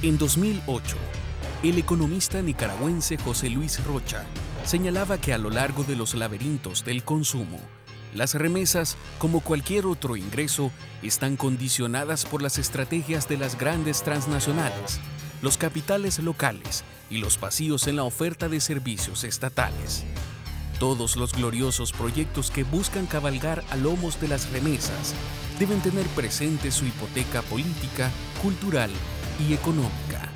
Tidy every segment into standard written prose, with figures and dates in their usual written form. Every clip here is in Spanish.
En 2008, el economista nicaragüense José Luis Rocha señalaba que a lo largo de los laberintos del consumo, las remesas, como cualquier otro ingreso, están condicionadas por las estrategias de las grandes transnacionales, los capitales locales y los vacíos en la oferta de servicios estatales. Todos los gloriosos proyectos que buscan cabalgar a lomos de las remesas deben tener presente su hipoteca política, cultural y económica.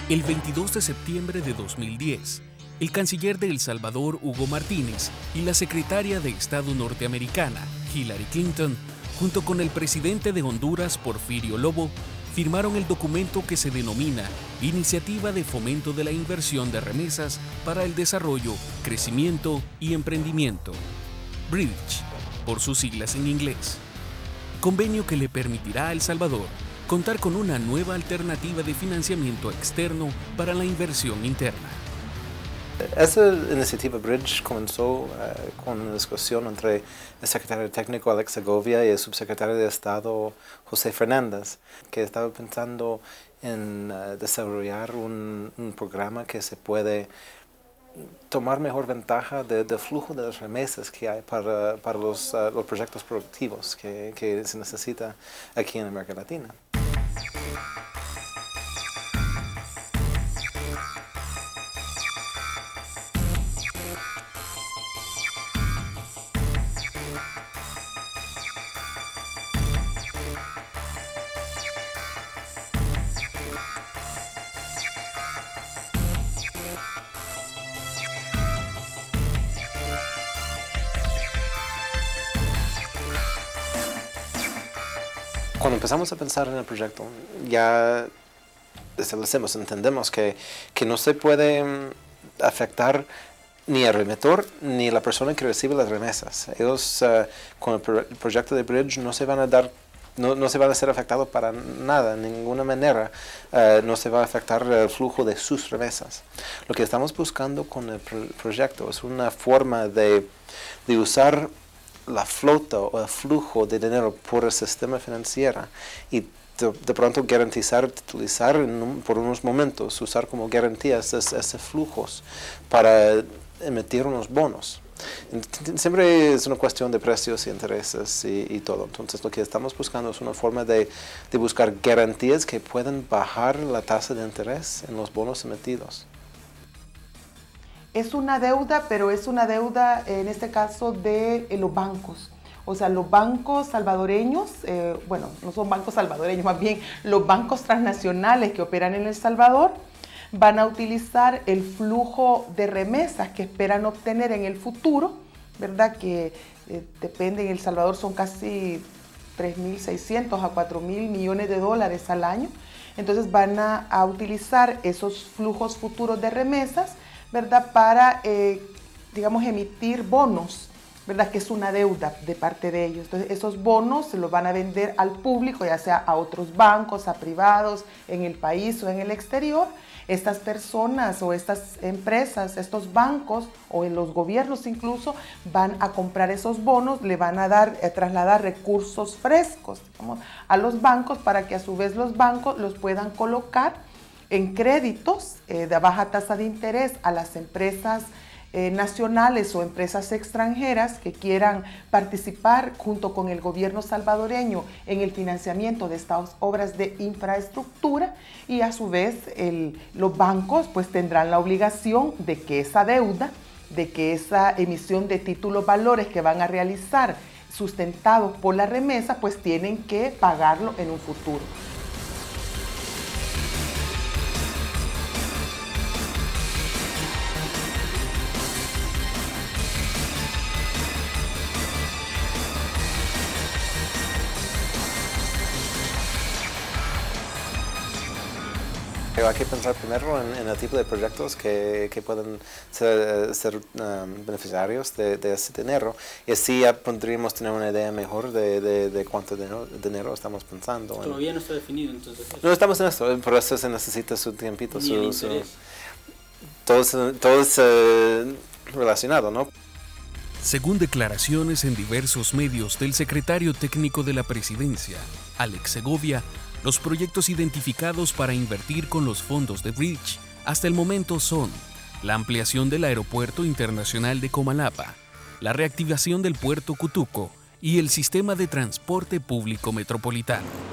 El 22 de septiembre de 2010, el canciller de El Salvador, Hugo Martínez, y la secretaria de Estado norteamericana, Hillary Clinton, junto con el presidente de Honduras, Porfirio Lobo, firmaron el documento que se denomina Iniciativa de Fomento de la Inversión de Remesas para el Desarrollo, Crecimiento y Emprendimiento, BRIDGE, por sus siglas en inglés. Convenio que le permitirá a El Salvador contar con una nueva alternativa de financiamiento externo para la inversión interna. Esta iniciativa BRIDGE comenzó con una discusión entre el secretario técnico Alex Segovia y el subsecretario de Estado José Fernández, que estaba pensando en desarrollar un programa que se puede tomar mejor ventaja del flujo de las remesas que hay para los proyectos productivos que se necesita aquí en América Latina. Cuando empezamos a pensar en el proyecto, ya entendemos que no se puede afectar ni el remisor ni la persona que recibe las remesas. Ellos, con el proyecto de BRIDGE, no se van a ser afectados para nada, de ninguna manera. No se va a afectar el flujo de sus remesas. Lo que estamos buscando con el proyecto es una forma de usar la flota o el flujo de dinero por el sistema financiero y de pronto garantizar, titulizar por unos momentos, usar como garantías esos flujos para emitir unos bonos. Siempre es una cuestión de precios y intereses y todo. Entonces lo que estamos buscando es una forma de buscar garantías que puedan bajar la tasa de interés en los bonos emitidos. Es una deuda, pero es una deuda en este caso de los bancos. O sea, los bancos salvadoreños, bueno, no son bancos salvadoreños, más bien los bancos transnacionales que operan en El Salvador van a utilizar el flujo de remesas que esperan obtener en el futuro, ¿verdad? Que depende, en El Salvador son casi 3.600 a 4.000 millones de dólares al año. Entonces van a utilizar esos flujos futuros de remesas, ¿verdad? Para, digamos, emitir bonos, ¿verdad? Que es una deuda de parte de ellos. Entonces, esos bonos se los van a vender al público, ya sea a otros bancos, a privados, en el país o en el exterior. Estas personas o estas empresas, estos bancos o en los gobiernos incluso, van a comprar esos bonos, le van a trasladar recursos frescos, digamos, a los bancos para que a su vez los bancos los puedan colocar en créditos de baja tasa de interés a las empresas nacionales o empresas extranjeras que quieran participar junto con el gobierno salvadoreño en el financiamiento de estas obras de infraestructura, y a su vez los bancos pues tendrán la obligación de que esa deuda, de que esa emisión de títulos valores que van a realizar sustentados por la remesa, pues tienen que pagarlo en un futuro. Pero hay que pensar primero en el tipo de proyectos que pueden ser beneficiarios de ese dinero, y así ya podríamos tener una idea mejor de cuánto dinero estamos pensando. Todavía no está definido, entonces. No estamos en esto, por eso se necesita su tiempito. Todo es relacionado, ¿no? Según declaraciones en diversos medios del secretario técnico de la presidencia, Alex Segovia, los proyectos identificados para invertir con los fondos de Bridge hasta el momento son la ampliación del Aeropuerto Internacional de Comalapa, la reactivación del Puerto Cutuco y el sistema de transporte público metropolitano.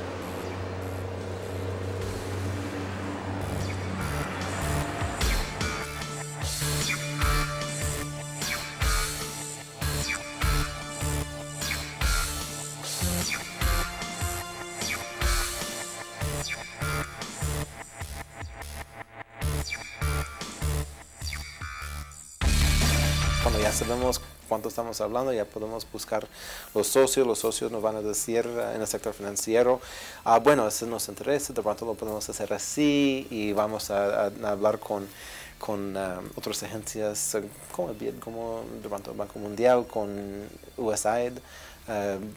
Cuando ya sabemos cuánto estamos hablando, ya podemos buscar los socios nos van a decir en el sector financiero, bueno, eso nos interesa, de pronto lo podemos hacer así, y vamos a hablar con otras agencias como de pronto el Banco Mundial, con USAID,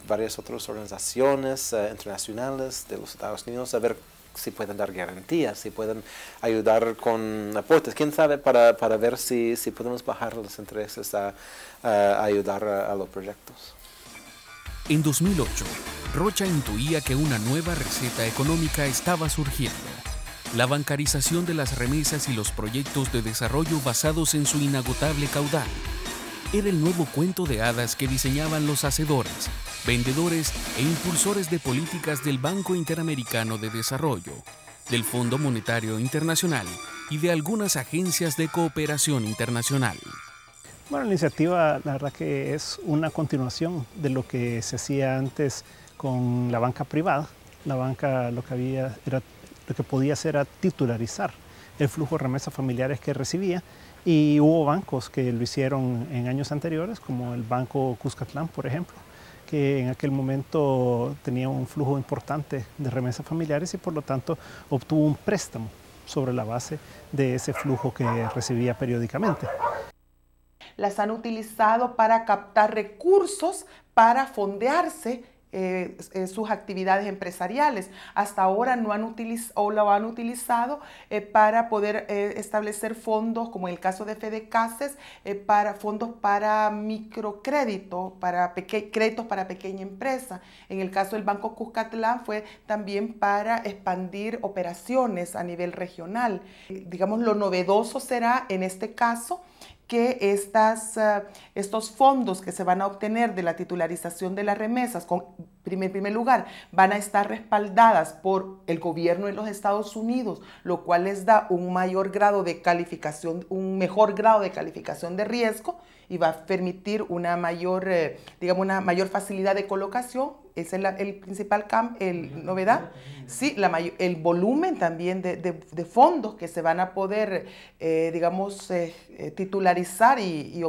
varias otras organizaciones internacionales de los Estados Unidos, a ver si pueden dar garantías, si pueden ayudar con aportes, quién sabe, para ver si podemos bajar los intereses a ayudar a los proyectos. En 2008, Rocha intuía que una nueva receta económica estaba surgiendo: la bancarización de las remesas y los proyectos de desarrollo basados en su inagotable caudal. Era el nuevo cuento de hadas que diseñaban los hacedores, vendedores e impulsores de políticas del Banco Interamericano de Desarrollo, del Fondo Monetario Internacional y de algunas agencias de cooperación internacional. Bueno, la iniciativa, la verdad que es una continuación de lo que se hacía antes con la banca privada. La banca lo que podía hacer era titularizar el flujo de remesas familiares que recibía, y hubo bancos que lo hicieron en años anteriores, como el Banco Cuscatlán, por ejemplo, que en aquel momento tenía un flujo importante de remesas familiares y por lo tanto obtuvo un préstamo sobre la base de ese flujo que recibía periódicamente. Las han utilizado para captar recursos para fondearse sus actividades empresariales. Hasta ahora no han utilizado, o lo han utilizado para poder establecer fondos, como en el caso de FEDECASES, para fondos para microcrédito, para créditos para pequeña empresa. En el caso del Banco Cuscatlán fue también para expandir operaciones a nivel regional. Digamos, lo novedoso será en este caso que estos fondos que se van a obtener de la titularización de las remesas, en primer lugar, van a estar respaldadas por el gobierno de los Estados Unidos, lo cual les da un mayor grado de calificación, un mejor grado de calificación de riesgo, y va a permitir una mayor, una mayor facilidad de colocación. Esa es el principal novedad. Sí, el volumen también de fondos que se van a poder, titularizar y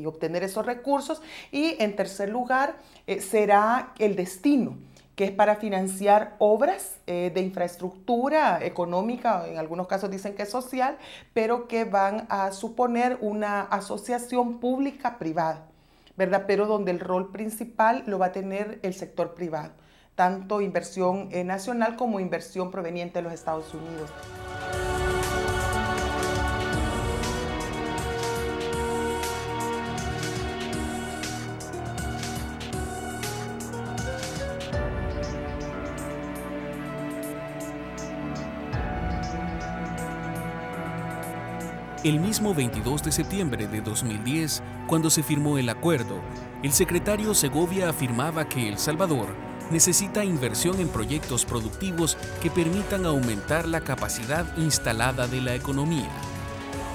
obtener esos recursos. Y en tercer lugar, será el destino, que es para financiar obras de infraestructura económica, en algunos casos dicen que es social, pero que van a suponer una asociación pública-privada, ¿verdad? Pero donde el rol principal lo va a tener el sector privado, tanto inversión nacional como inversión proveniente de los Estados Unidos. El mismo 22 de septiembre de 2010, cuando se firmó el acuerdo, el secretario Segovia afirmaba que El Salvador necesita inversión en proyectos productivos que permitan aumentar la capacidad instalada de la economía.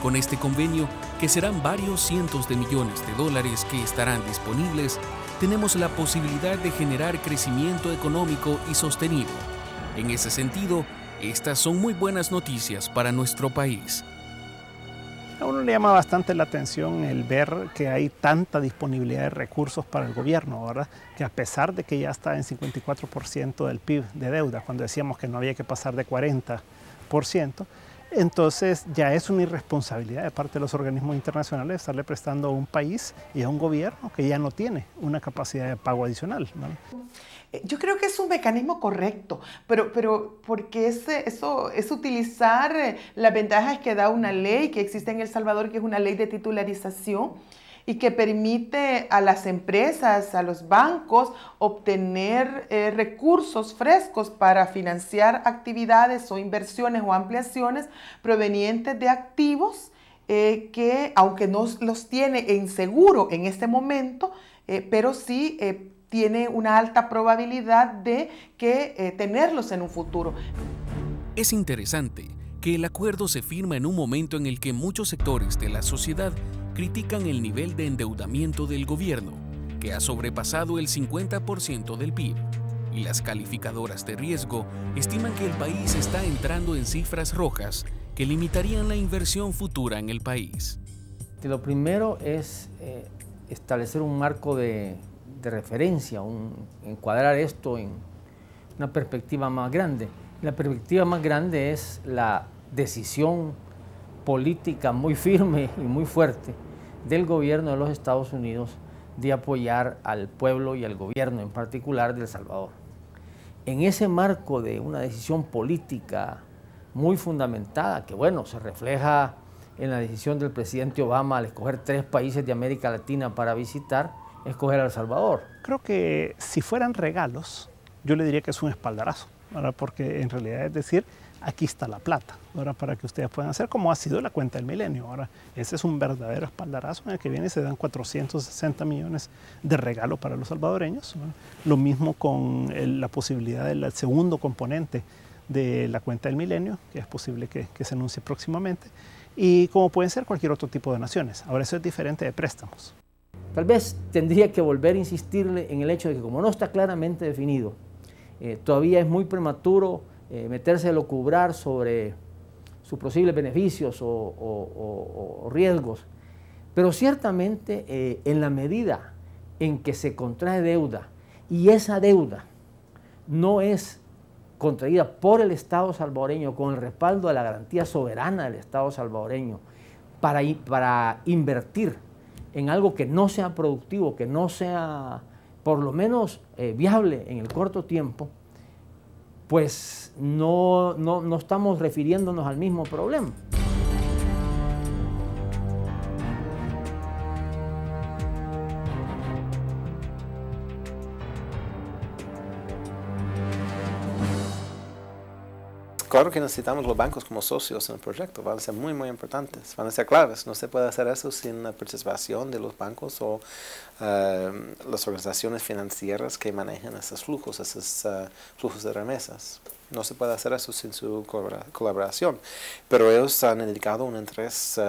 Con este convenio, que serán varios cientos de millones de dólares que estarán disponibles, tenemos la posibilidad de generar crecimiento económico y sostenido. En ese sentido, estas son muy buenas noticias para nuestro país. A uno le llama bastante la atención el ver que hay tanta disponibilidad de recursos para el gobierno, ¿verdad? Que a pesar de que ya está en 54% del PIB de deuda, cuando decíamos que no había que pasar de 40%, entonces ya es una irresponsabilidad de parte de los organismos internacionales estarle prestando a un país y a un gobierno que ya no tiene una capacidad de pago adicional, ¿no? Yo creo que es un mecanismo correcto, pero porque eso es utilizar las ventajas que da una ley que existe en El Salvador, que es una ley de titularización y que permite a las empresas, a los bancos, obtener recursos frescos para financiar actividades o inversiones o ampliaciones provenientes de activos que, aunque no los tiene en seguro en este momento, pero sí tiene una alta probabilidad de tenerlos en un futuro. Es interesante que el acuerdo se firma en un momento en el que muchos sectores de la sociedad critican el nivel de endeudamiento del gobierno, que ha sobrepasado el 50% del PIB, y las calificadoras de riesgo estiman que el país está entrando en cifras rojas que limitarían la inversión futura en el país. Lo primero es establecer un marco de referencia, encuadrar esto en una perspectiva más grande. La perspectiva más grande es la decisión política muy firme y muy fuerte del gobierno de los Estados Unidos de apoyar al pueblo y al gobierno en particular de El Salvador. En ese marco de una decisión política muy fundamentada, que bueno, se refleja en la decisión del presidente Obama al escoger 3 países de América Latina para visitar, escoger a El Salvador. Creo que si fueran regalos, yo le diría que es un espaldarazo, ¿verdad? Porque en realidad es decir, aquí está la plata, ¿verdad? Para que ustedes puedan hacer como ha sido la cuenta del milenio. Ahora, ese es un verdadero espaldarazo en el que viene y se dan 460 millones de regalo para los salvadoreños, ¿verdad? Lo mismo con la posibilidad del segundo componente de la cuenta del milenio, que es posible que se anuncie próximamente, y como pueden ser cualquier otro tipo de donaciones. Ahora, eso es diferente de préstamos. Tal vez tendría que volver a insistirle en el hecho de que como no está claramente definido, todavía es muy prematuro meterse a locubrar sobre sus posibles beneficios o riesgos, pero ciertamente en la medida en que se contrae deuda y esa deuda no es contraída por el Estado salvadoreño con el respaldo de la garantía soberana del Estado salvadoreño para invertir en algo que no sea productivo, que no sea por lo menos viable en el corto tiempo, pues no estamos refiriéndonos al mismo problema. Claro que necesitamos los bancos como socios en el proyecto, van a ser muy, muy importantes, van a ser claves. No se puede hacer eso sin la participación de los bancos o las organizaciones financieras que manejan esos flujos de remesas. No se puede hacer eso sin su colaboración. Pero ellos han dedicado un interés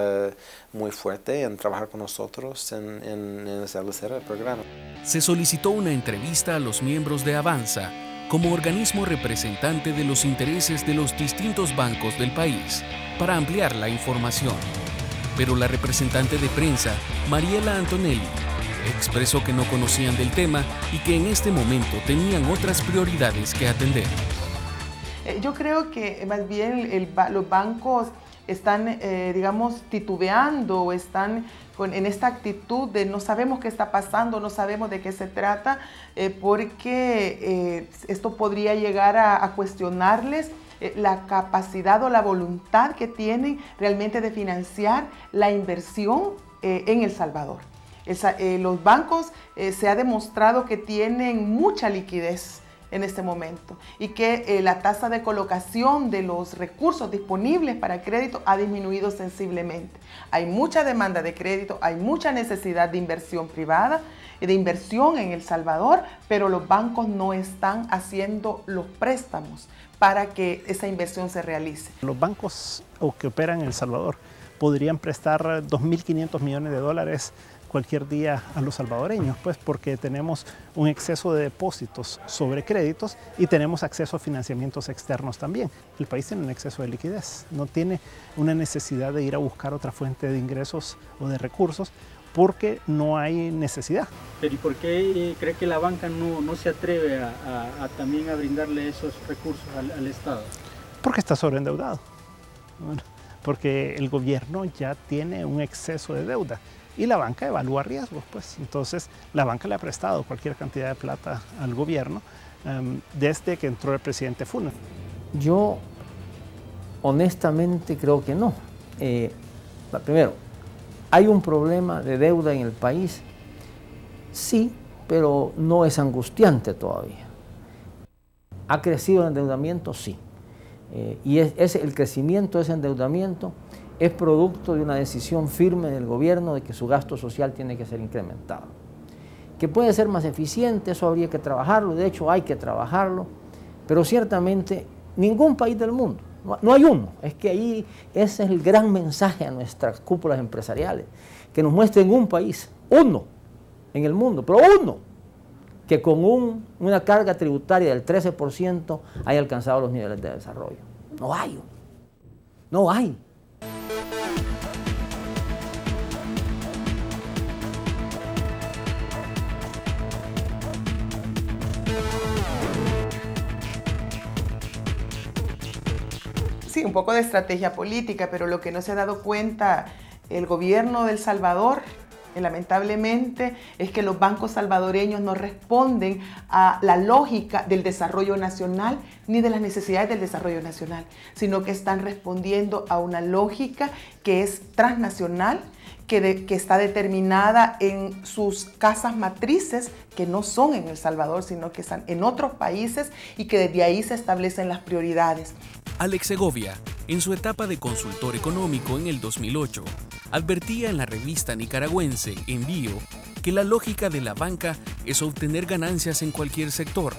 muy fuerte en trabajar con nosotros en establecer el programa. Se solicitó una entrevista a los miembros de Avanza como organismo representante de los intereses de los distintos bancos del país para ampliar la información. Pero la representante de prensa, Mariela Antonelli, expresó que no conocían del tema y que en este momento tenían otras prioridades que atender. Yo creo que más bien los bancos están, digamos, titubeando o están en esta actitud de no sabemos qué está pasando, no sabemos de qué se trata, porque esto podría llegar a cuestionarles la capacidad o la voluntad que tienen realmente de financiar la inversión en El Salvador. Los bancos se ha demostrado que tienen mucha liquidez en este momento y que la tasa de colocación de los recursos disponibles para crédito ha disminuido sensiblemente. Hay mucha demanda de crédito, hay mucha necesidad de inversión privada y de inversión en El Salvador, pero los bancos no están haciendo los préstamos para que esa inversión se realice. Los bancos que operan en El Salvador podrían prestar 2.500 millones de dólares cualquier día a los salvadoreños, pues porque tenemos un exceso de depósitos sobre créditos y tenemos acceso a financiamientos externos también. El país tiene un exceso de liquidez, no tiene una necesidad de ir a buscar otra fuente de ingresos o de recursos porque no hay necesidad. Pero ¿y por qué cree que la banca no se atreve a también a brindarle esos recursos al Estado? Porque está sobreendeudado. Bueno, porque el gobierno ya tiene un exceso de deuda y la banca evalúa riesgos, pues. Entonces la banca le ha prestado cualquier cantidad de plata al gobierno desde que entró el presidente Funes. Yo honestamente creo que no. Primero, ¿hay un problema de deuda en el país? Sí, pero no es angustiante todavía. ¿Ha crecido el endeudamiento? Sí. Y el crecimiento de ese endeudamiento es producto de una decisión firme del gobierno de que su gasto social tiene que ser incrementado. Que puede ser más eficiente, eso habría que trabajarlo, de hecho hay que trabajarlo, pero ciertamente ningún país del mundo, no hay uno, es que ahí ese es el gran mensaje a nuestras cúpulas empresariales, que nos muestren un país, uno en el mundo, pero uno, que con una carga tributaria del 13% haya alcanzado los niveles de desarrollo. No hay, no hay. Sí, un poco de estrategia política, pero lo que no se ha dado cuenta el gobierno de El Salvador, lamentablemente, es que los bancos salvadoreños no responden a la lógica del desarrollo nacional ni de las necesidades del desarrollo nacional, sino que están respondiendo a una lógica que es transnacional, que está determinada en sus casas matrices, que no son en El Salvador, sino que están en otros países y que desde ahí se establecen las prioridades. Alex Segovia, en su etapa de consultor económico en el 2008, advertía en la revista nicaragüense Envío que la lógica de la banca es obtener ganancias en cualquier sector,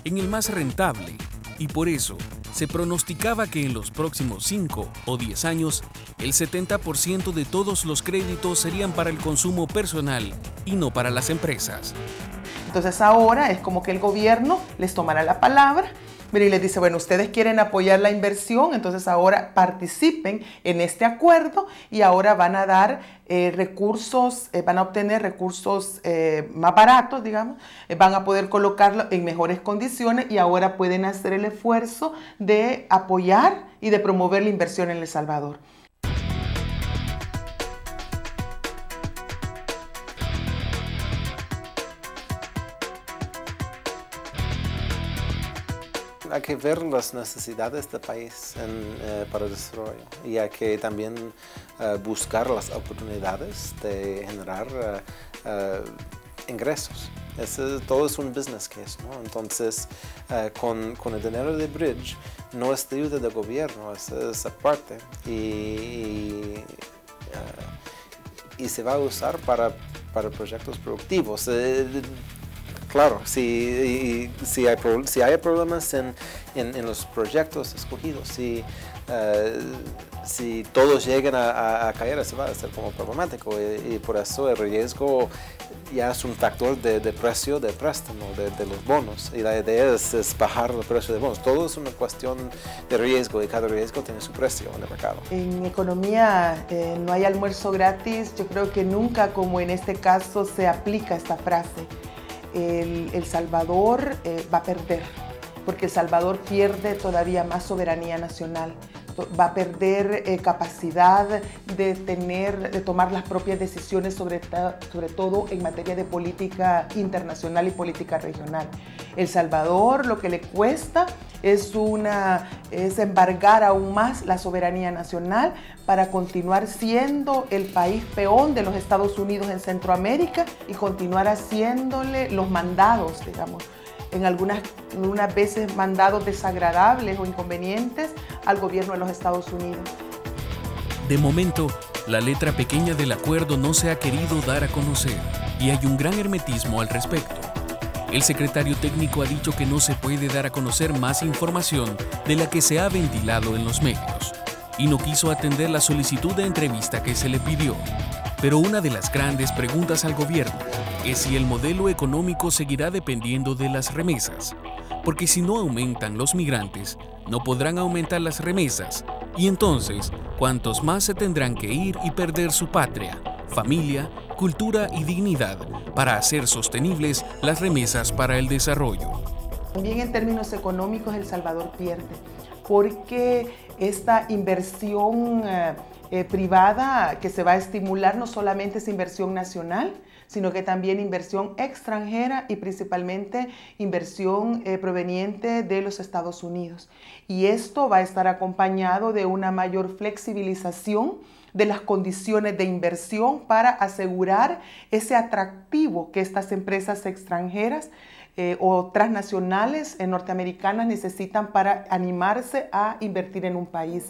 en el más rentable, y por eso se pronosticaba que en los próximos 5 o 10 años, el 70% de todos los créditos serían para el consumo personal y no para las empresas. Entonces ahora es como que el gobierno les tomará la palabra y les dice, bueno, ustedes quieren apoyar la inversión, entonces ahora participen en este acuerdo y ahora van a dar recursos, van a obtener recursos más baratos, digamos, van a poder colocarlo en mejores condiciones y ahora pueden hacer el esfuerzo de apoyar y de promover la inversión en El Salvador. Hay que ver las necesidades del país para el desarrollo y hay que también buscar las oportunidades de generar ingresos. Todo es un business case, ¿no? Entonces, con el dinero de Bridge no es deuda del gobierno, es aparte y se va a usar para proyectos productivos. Claro, si hay problemas en los proyectos escogidos, si todos llegan a caer, eso va a ser como problemático y por eso el riesgo ya es un factor de precio de préstamo de los bonos y la idea es bajar el precio de bonos. Todo es una cuestión de riesgo y cada riesgo tiene su precio en el mercado. En economía no hay almuerzo gratis. Yo creo que nunca como en este caso se aplica esta frase. El Salvador va a perder, porque El Salvador pierde todavía más soberanía nacional, va a perder capacidad de tomar las propias decisiones, sobre todo en materia de política internacional y política regional. El Salvador lo que le cuesta es embargar aún más la soberanía nacional para continuar siendo el país peón de los Estados Unidos en Centroamérica y continuar haciéndole los mandados, digamos, en algunas veces mandados desagradables o inconvenientes al gobierno de los Estados Unidos. De momento, la letra pequeña del acuerdo no se ha querido dar a conocer y hay un gran hermetismo al respecto. El secretario técnico ha dicho que no se puede dar a conocer más información de la que se ha ventilado en los medios y no quiso atender la solicitud de entrevista que se le pidió. Pero una de las grandes preguntas al gobierno es si el modelo económico seguirá dependiendo de las remesas, porque si no aumentan los migrantes, no podrán aumentar las remesas, y entonces, ¿cuántos más se tendrán que ir y perder su patria, familia, cultura y dignidad para hacer sostenibles las remesas para el desarrollo? También en términos económicos El Salvador pierde, porque esta inversión privada que se va a estimular. No solamente es inversión nacional, sino que también inversión extranjera y principalmente inversión proveniente de los Estados Unidos. Y esto va a estar acompañado de una mayor flexibilización de las condiciones de inversión para asegurar ese atractivo que estas empresas extranjeras o transnacionales norteamericanas necesitan para animarse a invertir en un país.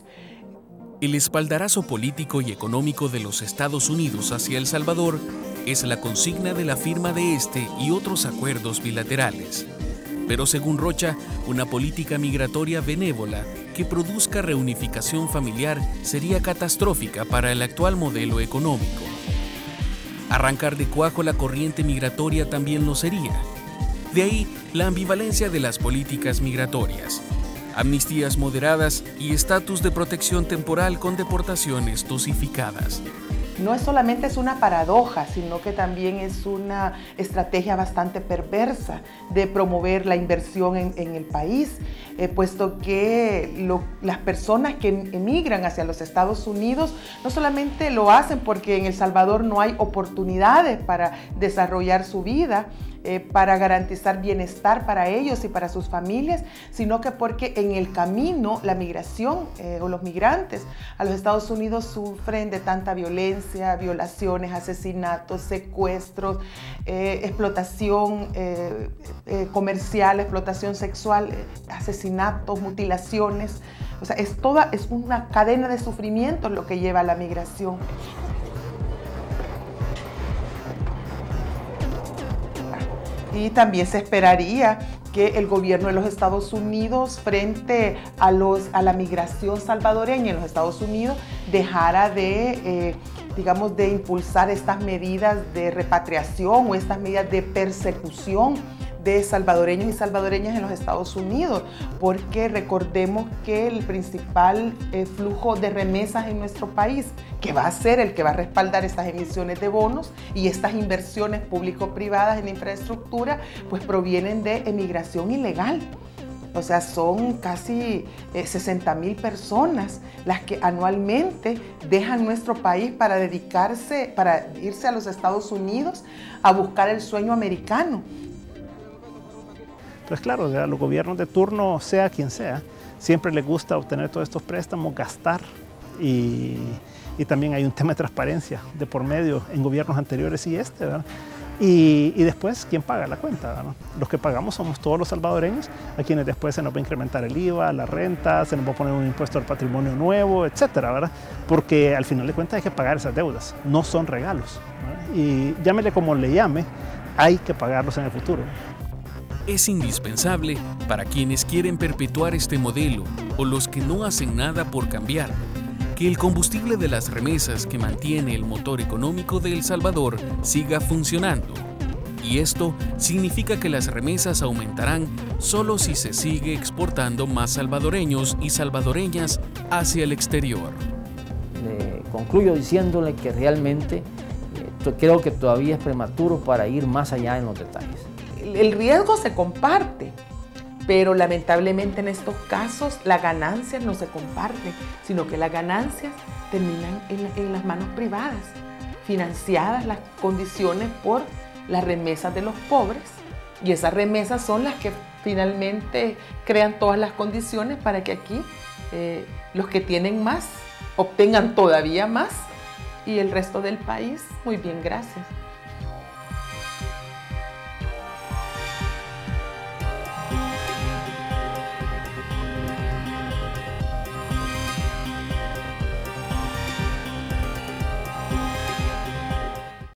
El espaldarazo político y económico de los Estados Unidos hacia El Salvador es la consigna de la firma de este y otros acuerdos bilaterales. Pero según Rocha, una política migratoria benévola que produzca reunificación familiar sería catastrófica para el actual modelo económico. Arrancar de cuajo la corriente migratoria también lo sería. De ahí la ambivalencia de las políticas migratorias. Amnistías moderadas y estatus de protección temporal con deportaciones dosificadas. No es solamente una paradoja, sino que también es una estrategia bastante perversa de promover la inversión en el país, puesto que las personas que emigran hacia los Estados Unidos no solamente lo hacen porque en El Salvador no hay oportunidades para desarrollar su vida, para garantizar bienestar para ellos y para sus familias, sino que porque en el camino la migración o los migrantes a los Estados Unidos sufren de tanta violencia, violaciones, asesinatos, secuestros, explotación comercial, explotación sexual, asesinatos, mutilaciones. O sea, es una cadena de sufrimientos lo que lleva a la migración. Y también se esperaría que el gobierno de los Estados Unidos, frente a la migración salvadoreña en los Estados Unidos, dejara de impulsar estas medidas de repatriación o estas medidas de persecución de salvadoreños y salvadoreñas en los Estados Unidos, porque recordemos que el principal flujo de remesas en nuestro país, que va a ser el que va a respaldar estas emisiones de bonos y estas inversiones público-privadas en infraestructura, pues provienen de emigración ilegal. O sea, son casi 60,000 personas las que anualmente dejan nuestro país para irse a los Estados Unidos a buscar el sueño americano. Entonces, claro, a los gobiernos de turno, sea quien sea, siempre les gusta obtener todos estos préstamos, gastar, y también hay un tema de transparencia de por medio en gobiernos anteriores y ¿verdad? Y después, ¿quién paga la cuenta, ¿verdad? Los que pagamos somos todos los salvadoreños, a quienes después se nos va a incrementar el IVA, la renta, se nos va a poner un impuesto al patrimonio nuevo, etcétera, ¿verdad? Porque al final de cuentas hay que pagar esas deudas, no son regalos, ¿verdad? Y llámele como le llame, hay que pagarlos en el futuro. Es indispensable para quienes quieren perpetuar este modelo o los que no hacen nada por cambiarlo, que el combustible de las remesas que mantiene el motor económico de El Salvador siga funcionando. Y esto significa que las remesas aumentarán solo si se sigue exportando más salvadoreños y salvadoreñas hacia el exterior. Concluyo diciéndole que realmente creo que todavía es prematuro para ir más allá en los detalles. El riesgo se comparte, pero lamentablemente en estos casos las ganancias no se comparten, sino que las ganancias terminan en las manos privadas, financiadas las condiciones por las remesas de los pobres, y esas remesas son las que finalmente crean todas las condiciones para que aquí los que tienen más obtengan todavía más y el resto del país, muy bien, gracias.